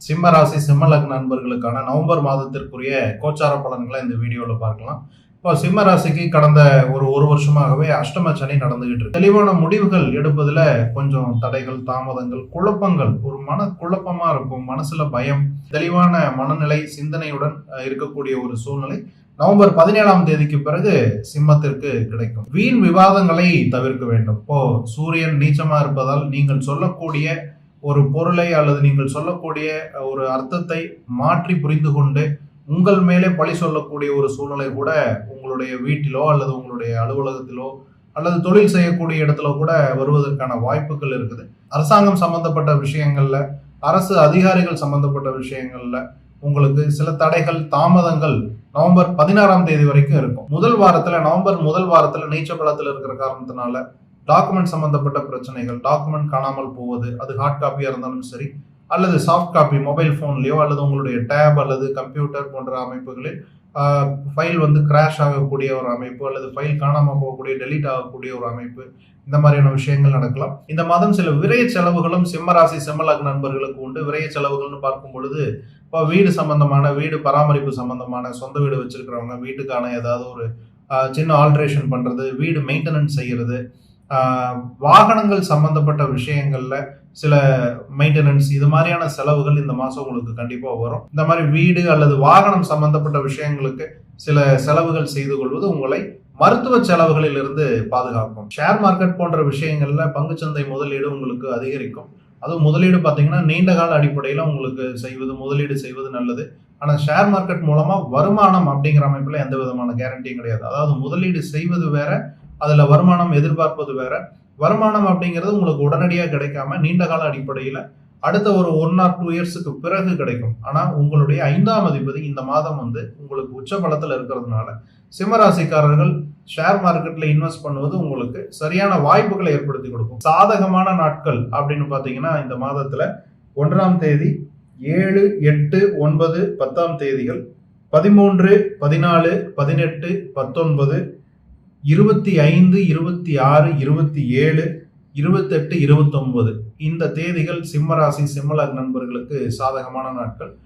சிம்ம ராசி சிம்ம லக்ன நண்பர்களுக்கான நவம்பர் மாதத்திற்குரிய கோச்சார பலன்களை இந்த வீடியோல பார்க்கலாம். இப்போ சிம்ம ராசிக்கு கடந்த ஒரு வருஷமாகவே அஷ்டம சனி நடந்துகிட்டு இருக்கு. தெளிவான முடிவுகள் எடுப்பதுல கொஞ்சம் தடைகள், தாமதங்கள், குழப்பங்கள், ஒரு மன குழப்பமா இருக்கும், மனசுல பயம், தெளிவான மனநிலை, சிந்தனையுடன் இருக்கக்கூடிய ஒரு சூழ்நிலை நவம்பர் 17ஆம் தேதிக்கு பிறகு சிம்மத்திற்கு கிடைக்கும். வீண் விவாதங்களை தவிர்க்க வேண்டும். இப்போ சூரியன் நீச்சமா இருப்பதால் நீங்கள் சொல்லக்கூடிய ஒரு பொருளை அல்லது நீங்கள் சொல்லக்கூடிய ஒரு அர்த்தத்தை மாற்றி புரிந்து கொண்டு உங்கள் மேலே பழி சொல்லக்கூடிய ஒரு சூழ்நிலை கூட உங்களுடைய வீட்டிலோ அல்லது உங்களுடைய அலுவலகத்திலோ அல்லது தொழில் செய்யக்கூடிய இடத்துல கூட வருவதற்கான வாய்ப்புகள் இருக்குது. அரசாங்கம் சம்பந்தப்பட்ட விஷயங்கள்ல, அரசு அதிகாரிகள் சம்பந்தப்பட்ட விஷயங்கள்ல உங்களுக்கு சில தடைகள், தாமதங்கள் நவம்பர் 16ஆம் தேதி வரைக்கும் இருக்கும். நவம்பர் முதல் வாரத்துல நீச்ச பலத்துல இருக்கிற காரணத்தினால டாக்குமெண்ட் சம்பந்தப்பட்ட பிரச்சனைகள், டாக்குமெண்ட் காணாமல் போவது, அது ஹார்ட் காப்பியா இருந்தாலும் சரி அல்லது சாஃப்ட் காப்பி மொபைல் போன்லயோ அல்லது உங்களுடைய டேப் அல்லது கம்ப்யூட்டர் போன்ற அமைப்புகளில் ஃபைல் கிராஷ் ஆகக்கூடிய ஒரு அமைப்பு அல்லது ஃபைல் காணாம போகக்கூடிய, டெலீட் ஆகக்கூடிய ஒரு அமைப்பு, இந்த மாதிரியான விஷயங்கள் நடக்கலாம். இந்த மாதம் சில விரைய செலவுகளும் சிம்மராசி சிம்மலக்ன நண்பர்களுக்கு உண்டு. விரைய செலவுகள்னு பார்க்கும் பொழுது இப்போ வீடு சம்பந்தமான, வீடு பராமரிப்பு சம்பந்தமான, சொந்த வீடு வச்சிருக்கிறவங்க வீட்டுக்கான ஏதாவது ஒரு சின்ன ஆல்ட்ரேஷன் பண்றது, வீடு மெயின்டெனன்ஸ் செய்யறது, வாகனங்கள் சம்பந்தப்பட்ட விஷயங்கள்ல சில மெயின்டெனன்ஸ், இது மாதிரியான செலவுகள் இந்த மாசம் உங்களுக்கு கண்டிப்பா வரும். இந்த மாதிரி வீடு அல்லது வாகனம் சம்பந்தப்பட்ட விஷயங்களுக்கு சில செலவுகள் செய்து கொள்வது உங்களை மருத்துவ செலவுகளில் இருந்து பாதுகாக்கும். ஷேர் மார்க்கெட் போன்ற விஷயங்கள்ல பங்குச்சந்தை முதலீடு உங்களுக்கு அதிகரிக்கும். அதுவும் முதலீடு பார்த்தீங்கன்னா நீண்ட கால அடிப்படையில் உங்களுக்கு முதலீடு செய்வது நல்லது. ஆனால் ஷேர் மார்க்கெட் மூலமா வருமானம் அப்படிங்கிற அமைப்புல எந்த விதமான கேரண்டியும் கிடையாது. அதாவது முதலீடு செய்வது வேற, அதுல வருமானம் எதிர்பார்ப்பது வேற. வருமானம் அப்படிங்கிறது உங்களுக்கு உடனடியாக கிடைக்காம நீண்ட கால அடிப்படையில அடுத்த ஒரு 1 or 2 இயர்ஸுக்கு பிறகு கிடைக்கும். ஆனா உங்களுடைய 5ஆம் அதிபதி இந்த மாதம் உங்களுக்கு உச்ச பலத்துல இருக்கிறதுனால சிம்மராசிக்காரர்கள் ஷேர் மார்க்கெட்ல இன்வெஸ்ட் பண்ணுவது உங்களுக்கு சரியான வாய்ப்புகளை ஏற்படுத்தி கொடுக்கும். சாதகமான நாட்கள் அப்படின்னு பாத்தீங்கன்னா இந்த மாதத்துல 1ஆம் தேதி, 7, 8, 9, 10ஆம் தேதிகள், 13, 14, 18, 19, 25, 26, 27, 28, 29 இந்த தேதிகள் சிம்மராசி சிம்மலக்ன நண்பர்களுக்கு சாதகமான நாட்கள்.